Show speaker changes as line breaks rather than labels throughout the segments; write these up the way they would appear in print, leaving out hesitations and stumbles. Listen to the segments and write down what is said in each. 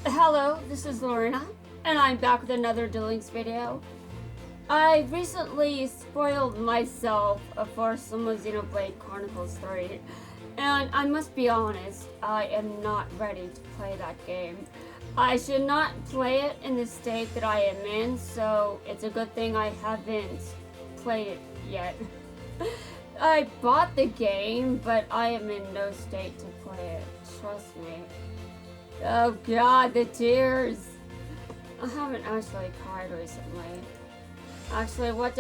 Hello, this is Lorena, and I'm back with another Delinks video. I recently spoiled myself for some of Xenoblade Chronicles 3, and I must be honest, I am not ready to play that game. I should not play it in the state that I am in, so it's a good thing I haven't played it yet. I bought the game, but I am in no state to play it, trust me. Oh god, the tears! I haven't actually cried recently. Actually, what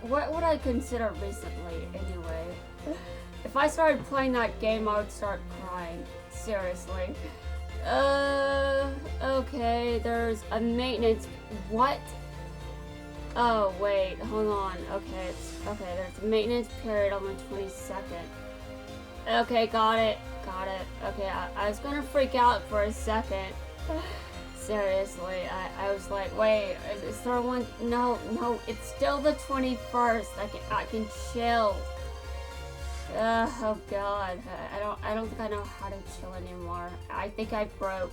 would I consider recently, anyway? If I started playing that game, I would start crying. Seriously. Okay, there's a maintenance... What? Oh, wait, hold on. Okay, there's a maintenance period on the 22nd. Okay, got it. Okay, I was gonna freak out for a second. Seriously, I was like, wait, is there one? No, it's still the 21st. I can chill. Oh god, I don't think I know how to chill anymore. I think I broke.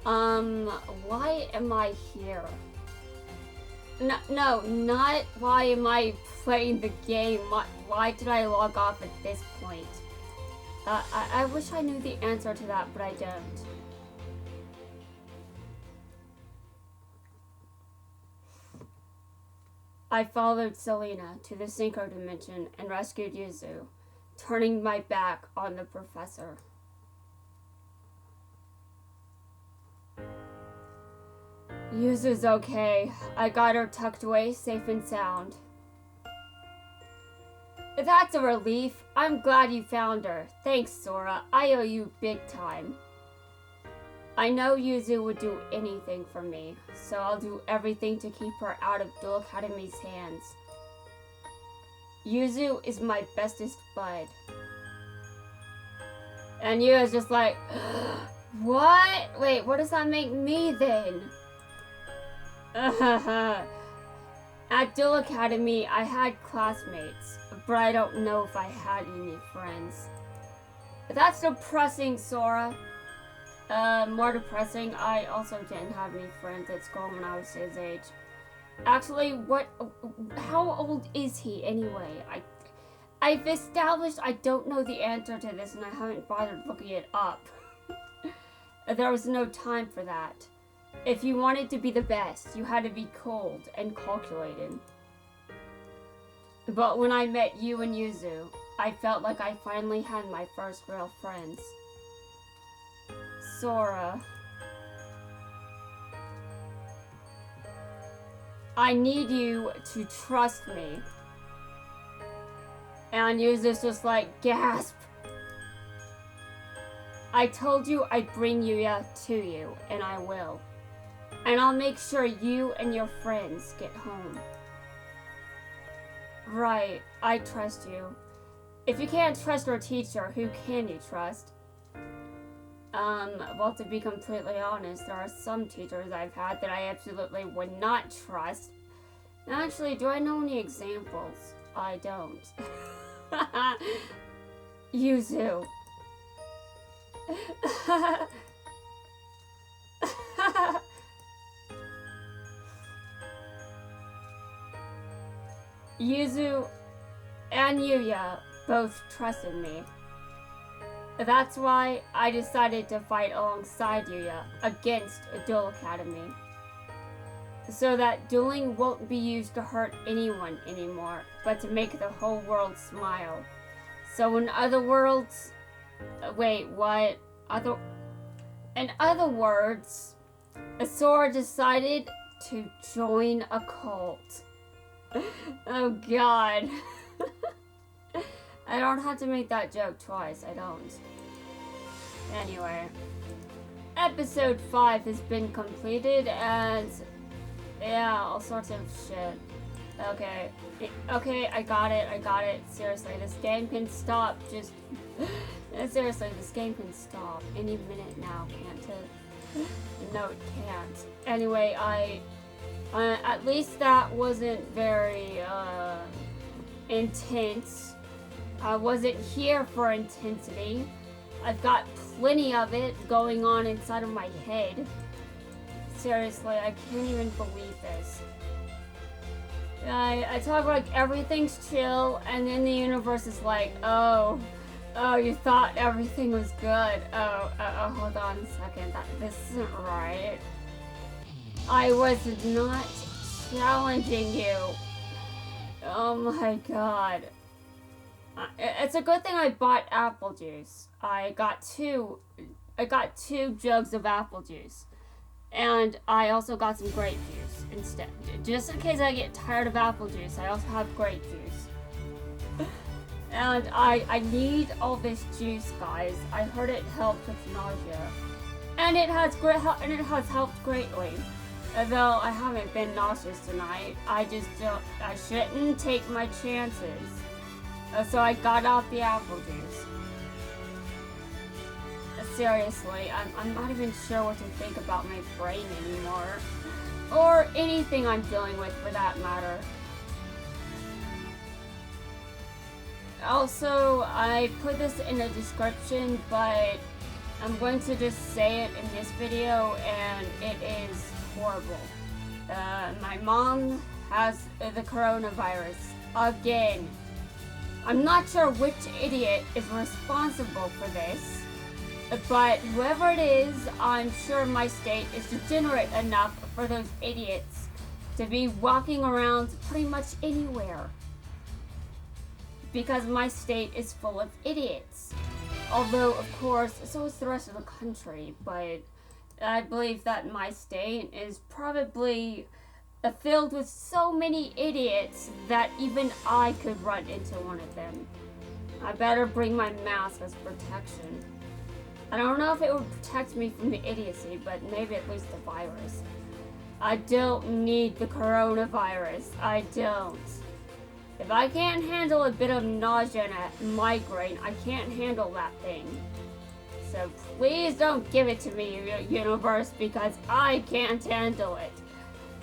Why am I here? No, not why am I playing the game. Why did I log off at this point? I wish I knew the answer to that, but I don't. I followed Selena to the Synchro Dimension and rescued Yuzu, turning my back on the professor. Yuzu's okay. I got her tucked away safe and sound. That's a relief. I'm glad you found her. Thanks, Sora. I owe you big time. I know Yuzu would do anything for me, so I'll do everything to keep her out of Duel Academy's hands. Yuzu is my bestest bud. And Yuzu's just like, what? Wait, what does that make me then? At Duel Academy, I had classmates, but I don't know if I had any friends. That's depressing, Sora. More depressing, I also didn't have any friends at school when I was his age. Actually, how old is he anyway? I've established I don't know the answer to this and I haven't bothered looking it up. There was no time for that. If you wanted to be the best, you had to be cold and calculated. But when I met you and Yuzu, I felt like I finally had my first real friends. Sora. I need you to trust me. And Yuzu's just like, gasp. I told you I'd bring Yuya to you, and I will. And I'll make sure you and your friends get home. Right, I trust you. If you can't trust your teacher, who can you trust? Well, to be completely honest, there are some teachers I've had that I absolutely would not trust. Actually, do I know any examples? I don't. Yuzu. Yuzu and Yuya both trusted me. That's why I decided to fight alongside Yuya against a Duel Academy. So that dueling won't be used to hurt anyone anymore, but to make the whole world smile. So in other words... Wait, what? In other words, Sora decided to join a cult. Oh god. I don't have to make that joke twice, I don't. Anyway. Episode 5 has been completed and... yeah, all sorts of shit. Okay. Okay, I got it. Seriously, this game can stop just... Seriously, this game can stop any minute now, can't it? No, it can't. Anyway, at least that wasn't very, intense. I wasn't here for intensity. I've got plenty of it going on inside of my head. Seriously, I can't even believe this. I talk like everything's chill, and then the universe is like, oh, you thought everything was good. Hold on a second. This isn't right. I was not challenging you. Oh my god. It's a good thing I bought apple juice. I got two jugs of apple juice. And I also got some grape juice instead. Just in case I get tired of apple juice, I also have grape juice. And I need all this juice, guys. I heard it helps with nausea. And it has helped greatly. Although I haven't been nauseous tonight, I shouldn't take my chances. So I got out the apple juice. Seriously, I'm not even sure what to think about my brain anymore. Or anything I'm dealing with, for that matter. Also, I put this in the description, but I'm going to just say it in this video, and it is horrible. My mom has the coronavirus again. I'm not sure which idiot is responsible for this, but whoever it is, I'm sure my state is degenerate enough for those idiots to be walking around pretty much anywhere. Because my state is full of idiots. Although, of course, so is the rest of the country, but I believe that my state is probably filled with so many idiots that even I could run into one of them. I better bring my mask as protection. I don't know if it would protect me from the idiocy, but maybe at least the virus. I don't need the coronavirus. I don't. If I can't handle a bit of nausea and a migraine, I can't handle that thing. So please don't give it to me, universe, because I can't handle it.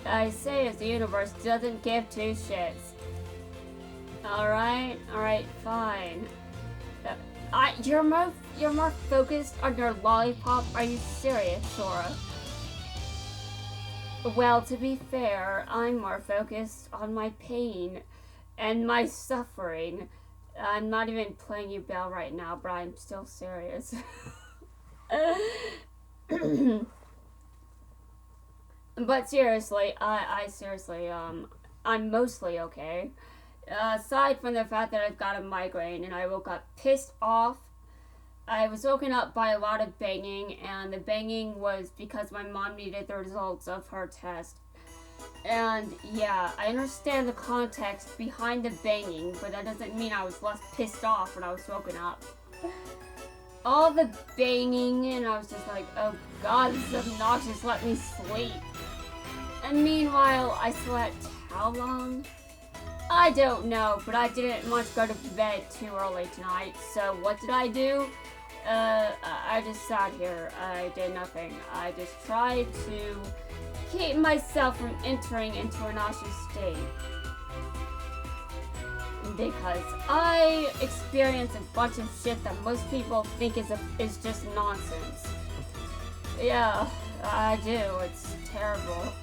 I say as the universe doesn't give two shits. Alright, fine. You're more focused on your lollipop? Are you serious, Sora? Well, to be fair, I'm more focused on my pain and my suffering. I'm not even playing you Belle right now, but I'm still serious. But seriously, I'm mostly okay. Aside from the fact that I've got a migraine and I woke up pissed off. I was woken up by a lot of banging, and the banging was because my mom needed the results of her test. And yeah, I understand the context behind the banging, but that doesn't mean I was less pissed off when I was woken up. All the banging, and I was just like, oh god, this is obnoxious, let me sleep. And meanwhile, I slept how long? I don't know, but I didn't want to go to bed too early tonight, so what did I do? I just sat here. I did nothing. I just tried to keep myself from entering into a nauseous state. Because I experience a bunch of shit that most people think is just nonsense. Yeah, I do. It's terrible.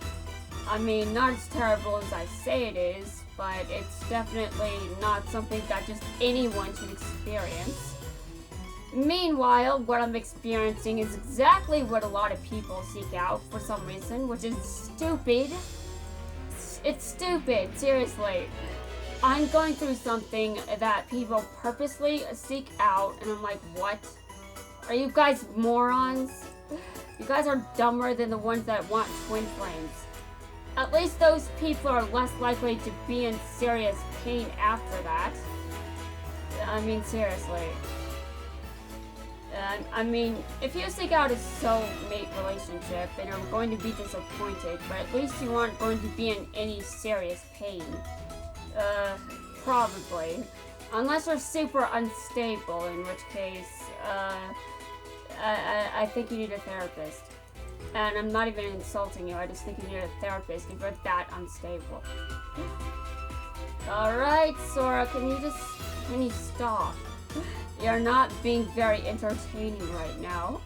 I mean, not as terrible as I say it is, but it's definitely not something that just anyone should experience. Meanwhile, what I'm experiencing is exactly what a lot of people seek out for some reason, which is stupid. It's stupid, seriously. I'm going through something that people purposely seek out, and I'm like, what? Are you guys morons? You guys are dumber than the ones that want twin flames. At least those people are less likely to be in serious pain after that. I mean, seriously. I mean, if you seek out a soulmate relationship, then you're going to be disappointed, but at least you aren't going to be in any serious pain. Probably. Unless you're super unstable, in which case, I think you need a therapist. And I'm not even insulting you, I just think you need a therapist if you're that unstable. Alright, Sora, can you stop? You're not being very entertaining right now.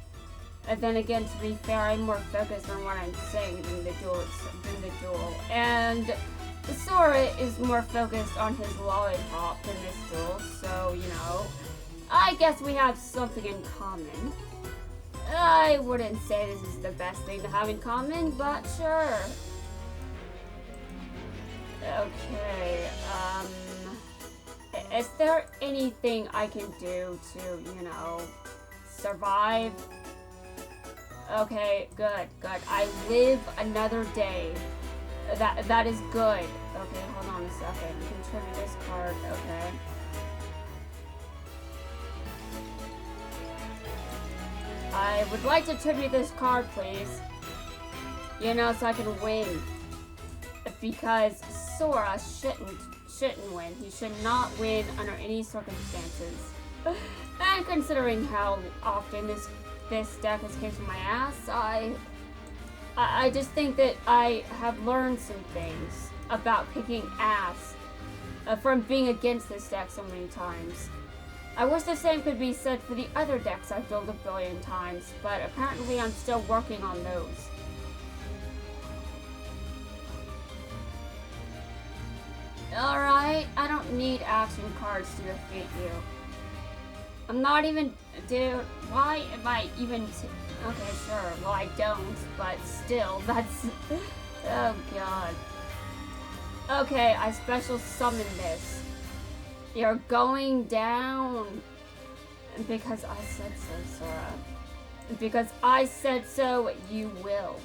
And then again, to be fair, I'm more focused on what I'm saying than the duel. And Sora is more focused on his lollipop than this duel, so, you know, I guess we have something in common. I wouldn't say this is the best thing to have in common, but sure. Okay, is there anything I can do to, you know, survive? Okay, good. I live another day. That is good. Okay, hold on a second. Contribute this card, okay. I would like to tribute this card, please. You know, so I can win. Because Sora shouldn't win. He should not win under any circumstances. And considering how often this deck has kicked my ass, I just think that I have learned some things about kicking ass from being against this deck so many times. I wish the same could be said for the other decks I've built a billion times, but apparently I'm still working on those. Alright, I don't need action cards to defeat you. I'm not even... Dude, why am I even... Okay, sure, well I don't, but still, that's... Oh god. Okay, I special summon this. You're going down. Because I said so, Sora. Because I said so, you will.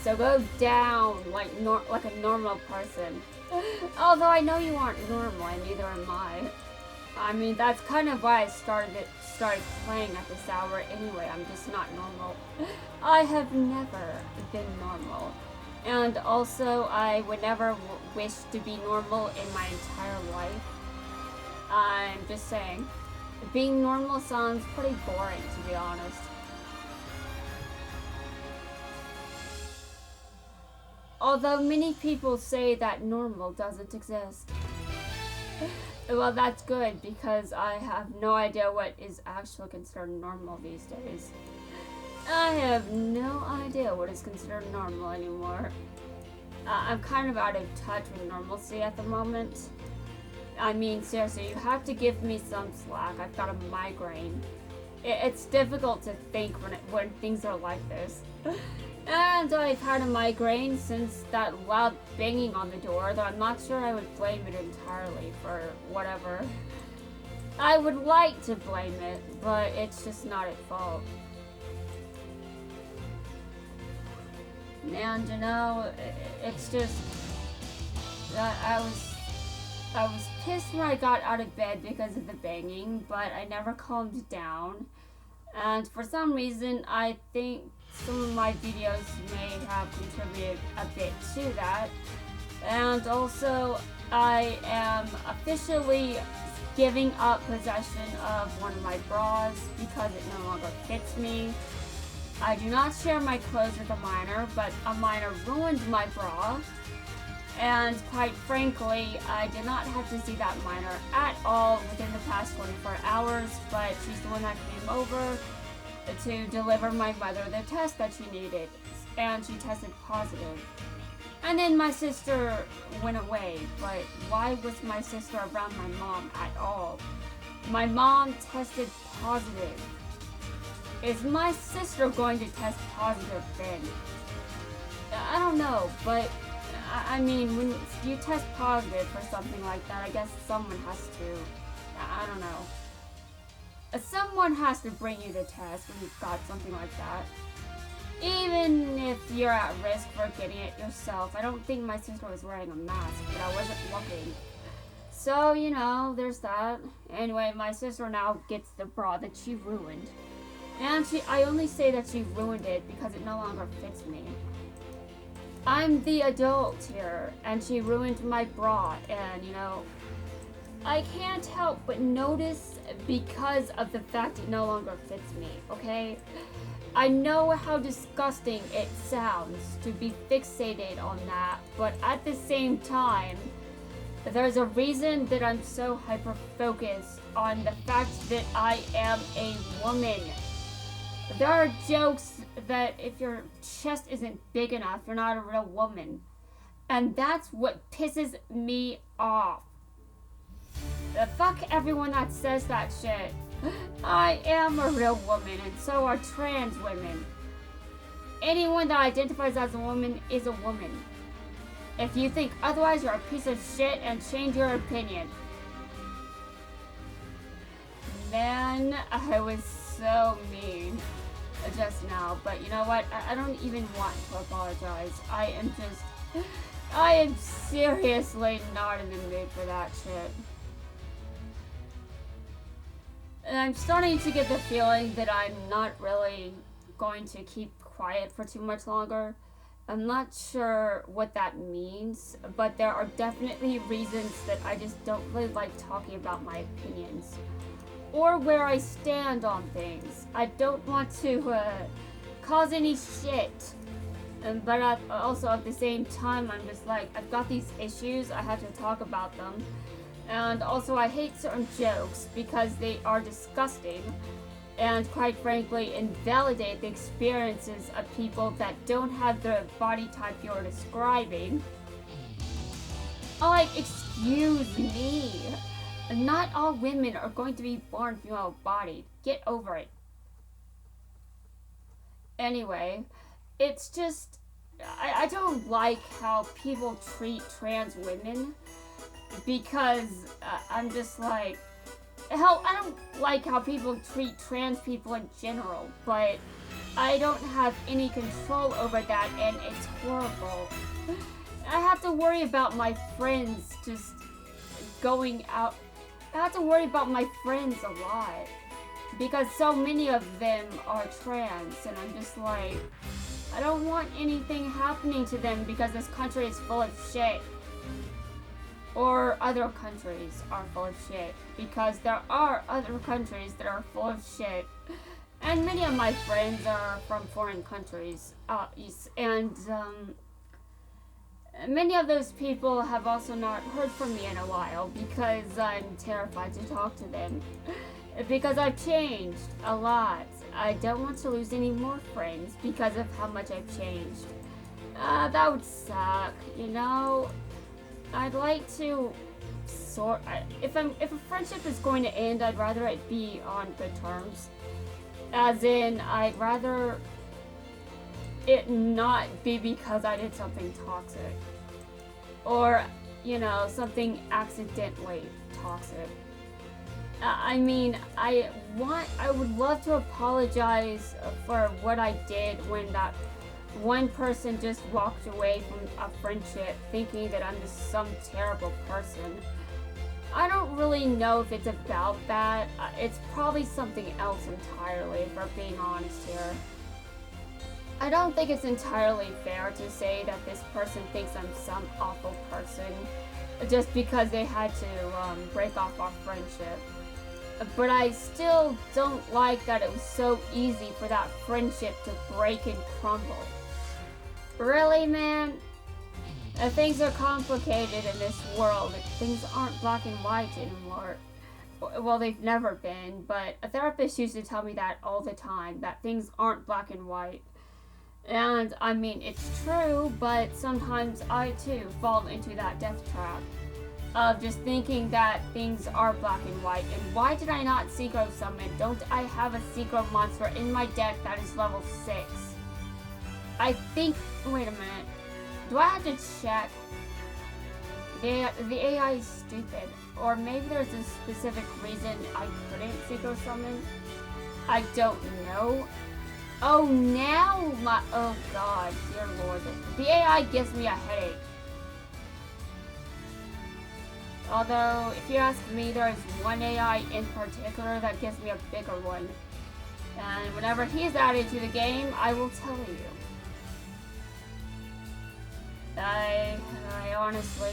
So go down like a normal person. Although I know you aren't normal, and neither am I. I mean, that's kind of why I started playing at this hour anyway. I'm just not normal. I have never been normal. And also, I would never wish to be normal in my entire life. I'm just saying. Being normal sounds pretty boring, to be honest. Although many people say that normal doesn't exist. Well, that's good, because I have no idea what is actually considered normal these days. I have no idea what is considered normal anymore. I'm kind of out of touch with normalcy at the moment. I mean, seriously, you have to give me some slack. I've got a migraine. It's difficult to think when things are like this. And I've had a migraine since that loud banging on the door, though I'm not sure I would blame it entirely for whatever. I would like to blame it, but it's just not at fault. And you know, it's just... I was pissed when I got out of bed because of the banging, but I never calmed down. And for some reason, I think some of my videos may have contributed a bit to that. And also, I am officially giving up possession of one of my bras because it no longer fits me. I do not share my clothes with a minor, but a minor ruined my bra. And quite frankly, I did not have to see that minor at all within the past 24 hours, but she's the one that came over to deliver my mother the test that she needed, and she tested positive. And then my sister went away, but why was my sister around my mom at all? My mom tested positive. Is my sister going to test positive then? I don't know, but I mean, when you test positive for something like that, I guess someone has to, I don't know. Someone has to bring you the test when you've got something like that. Even if you're at risk for getting it yourself. I don't think my sister was wearing a mask, but I wasn't looking. So, you know, there's that. Anyway, my sister now gets the bra that she ruined. And I only say that she ruined it because it no longer fits me. I'm the adult here, and she ruined my bra, and you know, I can't help but notice because of the fact it no longer fits me, okay? I know how disgusting it sounds to be fixated on that, but at the same time, There's a reason that I'm so hyper-focused on the fact that I am a woman. There are jokes that if your chest isn't big enough, you're not a real woman. And that's what pisses me off. Fuck everyone that says that shit. I am a real woman, and so are trans women. Anyone that identifies as a woman is a woman. If you think otherwise, you're a piece of shit, and change your opinion. Man, I was so mean just now, but you know what? I don't even want to apologize. I am seriously not in the mood for that shit. And I'm starting to get the feeling that I'm not really going to keep quiet for too much longer. I'm not sure what that means, but there are definitely reasons that I just don't really like talking about my opinions or where I stand on things. I don't want to cause any shit. But also at the same time, I'm just like, I've got these issues, I have to talk about them. And also I hate certain jokes because they are disgusting and quite frankly invalidate the experiences of people that don't have the body type you're describing. Like, excuse me. Not all women are going to be born female-bodied. Get over it. Anyway, it's just, I don't like how people treat trans women because I'm just like, hell, I don't like how people treat trans people in general, but I don't have any control over that and it's horrible. I have to worry about my friends just going out. I have to worry about my friends a lot because so many of them are trans and I'm just like, I don't want anything happening to them because this country is full of shit. Or other countries are full of shit because there are other countries that are full of shit. And many of my friends are from foreign countries. Many of those people have also not heard from me in a while because I'm terrified to talk to them. Because I've changed a lot. I don't want to lose any more friends because of how much I've changed. That would suck, you know? I'd like to if a friendship is going to end, I'd rather it be on good terms. As in, I'd rather it not be because I did something toxic. Or, you know, something accidentally toxic. I mean, I would love to apologize for what I did when that one person just walked away from a friendship thinking that I'm just some terrible person. I don't really know if it's about that. It's probably something else entirely, if we're being honest here. I don't think it's entirely fair to say that this person thinks I'm some awful person just because they had to break off our friendship. But I still don't like that it was so easy for that friendship to break and crumble. Really, man? Things are complicated in this world. Things aren't black and white anymore. Well, they've never been, but a therapist used to tell me that all the time, that things aren't black and white. And, I mean, it's true, but sometimes I, too, fall into that death trap of just thinking that things are black and white. And why did I not Synchro Summon? Don't I have a Synchro monster in my deck that is level 6? I think, wait a minute. Do I have to check? The AI is stupid. Or maybe there's a specific reason I couldn't Synchro Summon. I don't know. Oh, now oh god, dear lord. The AI gives me a headache. Although, if you ask me, there is one AI in particular that gives me a bigger one. And whenever he's added to the game, I will tell you. I honestly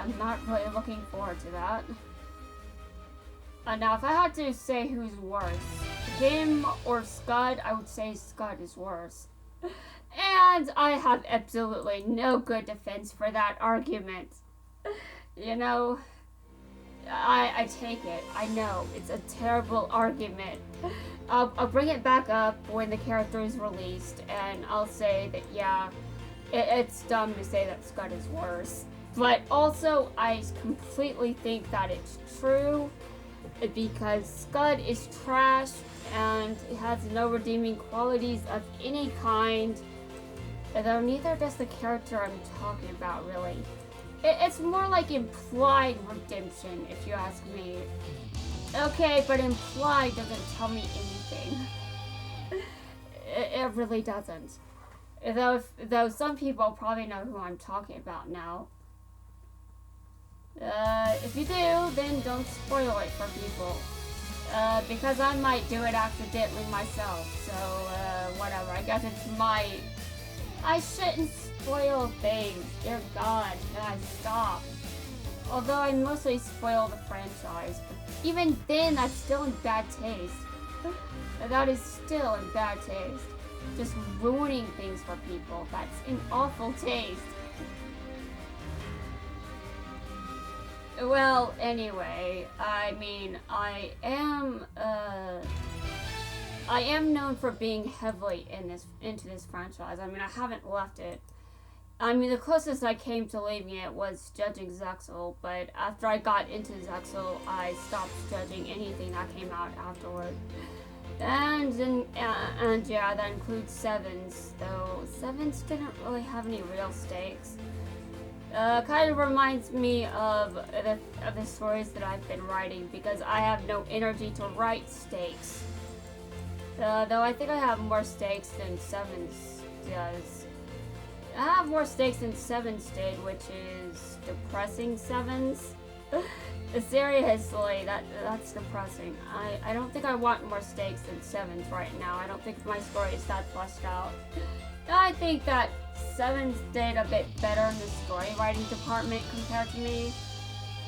I'm not really looking forward to that. Now, if I had to say who's worse, him or Scud, I would say Scud is worse. And I have absolutely no good defense for that argument. You know, I take it. I know it's a terrible argument. I'll bring it back up when the character is released, and I'll say that yeah, it's dumb to say that Scud is worse. But also, I completely think that it's true because Scud is trash and it has no redeeming qualities of any kind. Though neither does the character I'm talking about, really. It's more like implied redemption, if you ask me. Okay, but implied doesn't tell me anything. It really doesn't. Though some people probably know who I'm talking about now. If you do, then don't spoil it for people. Because I might do it accidentally myself, so, whatever. I guess it's my... I shouldn't spoil things. Dear God, can I stop? Although I mostly spoil the franchise, but even then, that's still in bad taste. That is still in bad taste. Just ruining things for people. That's in awful taste. Well, anyway, I mean, I am known for being heavily into this franchise. I mean, I haven't left it. I mean, the closest I came to leaving it was judging Zexal, but after I got into Zexal, I stopped judging anything that came out afterward. And yeah, that includes Sevens, though Sevens didn't really have any real stakes. Kind of reminds me of the stories that I've been writing because I have no energy to write stakes. Though I think I have more stakes than Sevens does. I have more stakes than Sevens did, which is depressing Sevens. Seriously, that's depressing. I don't think I want more stakes than Sevens right now. I don't think my story is that fleshed out. I think that Sevens did a bit better in the story writing department compared to me.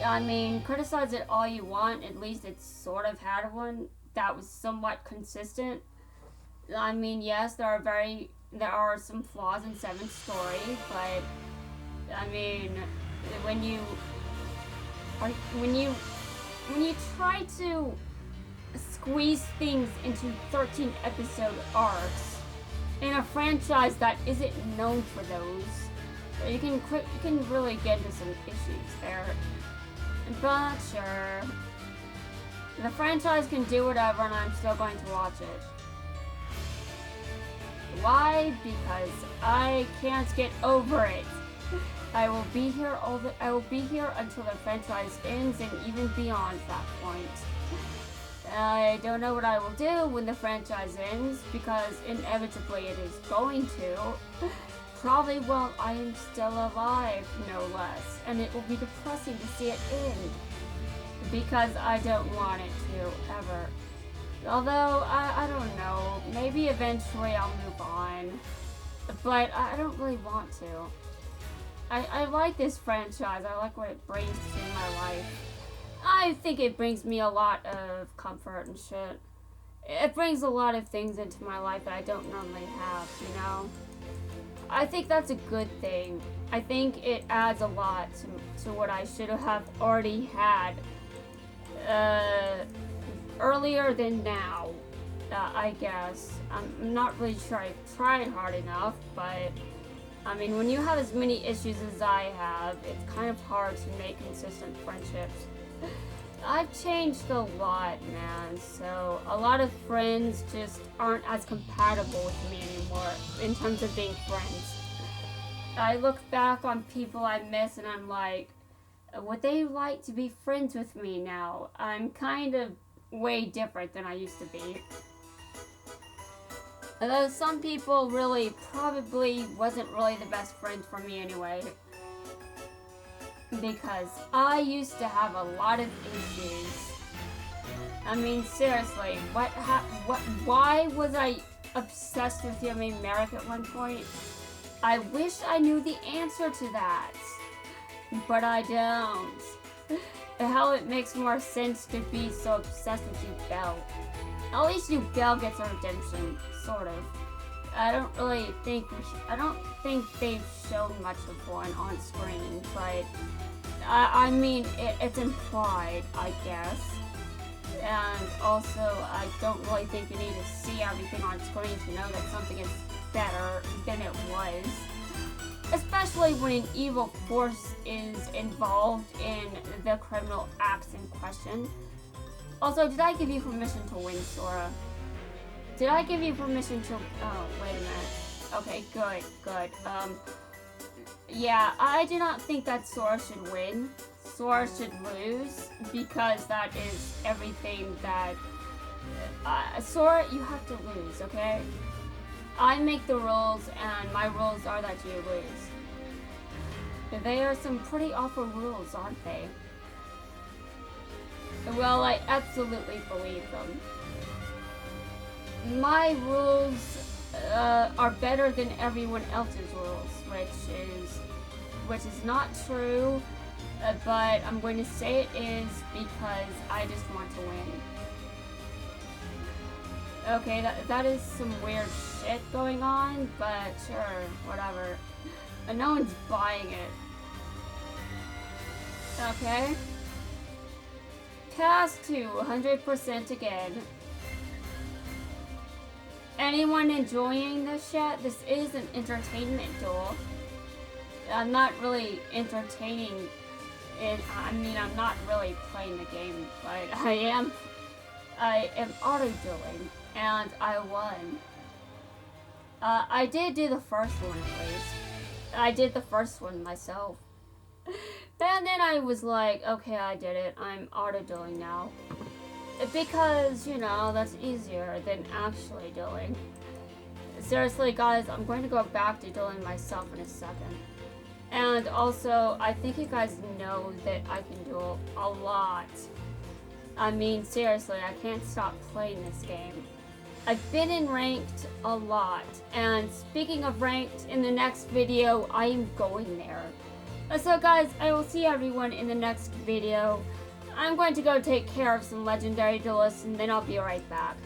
I mean, criticize it all you want, at least it sort of had one that was somewhat consistent. I mean, yes, there are some flaws in Seven's story, but I mean, when you try to squeeze things into 13 episode arcs in a franchise that isn't known for those, you can really get into some issues there. But sure, the franchise can do whatever, and I'm still going to watch it. Why? Because I can't get over it. I will be here until the franchise ends and even beyond that point. I don't know what I will do when the franchise ends because inevitably it is going to. Probably while I am still alive, no less. And it will be depressing to see it end because I don't want it to ever. Although, I don't know, maybe eventually I'll move on, but I don't really want to. I like this franchise, I like what it brings to my life. I think it brings me a lot of comfort and shit. It brings a lot of things into my life that I don't normally have, you know? I think that's a good thing. I think it adds a lot to what I should have already had. Earlier than now, I guess. I'm not really sure I tried hard enough, but I mean, when you have as many issues as I have, it's kind of hard to make consistent friendships. I've changed a lot, man, so a lot of friends just aren't as compatible with me anymore in terms of being friends. I look back on people I miss and I'm like, would they like to be friends with me now? I'm kind of way different than I used to be. Although some people really probably wasn't really the best friend for me anyway. Because I used to have a lot of issues. I mean, seriously, why was I obsessed with Yummy Merrick at one point? I wish I knew the answer to that. But I don't. Hell, it makes more sense to be so obsessed with Yubel. At least Yubel gets a redemption, sort of. I don't think they've shown much of one on screen, but I mean, it's implied, I guess. And also, I don't really think you need to see everything on screen to know that something is better than it was. Especially when an evil force is involved in the criminal acts in question. Also, did I give you permission to win, Sora? Did I give you permission to... Oh, wait a minute. Okay, good. Yeah, I do not think that Sora should win. Sora should lose, because that is everything that... Sora, you have to lose, okay? I make the rules, and my rules are that you lose. They are some pretty awful rules, aren't they? Well, I absolutely believe them. My rules are better than everyone else's rules, which is not true, but I'm going to say it is because I just want to win. Okay, that is some weird shit going on, but sure, whatever. No one's buying it. Okay. Cast to 100% again. Anyone enjoying this yet? This is an entertainment duel. I'm not really entertaining it. I mean, I'm not really playing the game, but I am auto-dueling, and I won. I did do the first one at least. I did the first one myself. And then I was like, okay, I did it. I'm auto-dueling now. Because, you know, that's easier than actually dueling. Seriously, guys, I'm going to go back to dueling myself in a second. And also, I think you guys know that I can duel a lot. I mean, seriously, I can't stop playing this game. I've been in ranked a lot. And speaking of ranked, in the next video, I am going there. So guys, I will see everyone in the next video. I'm going to go take care of some legendary duelists, and then I'll be right back.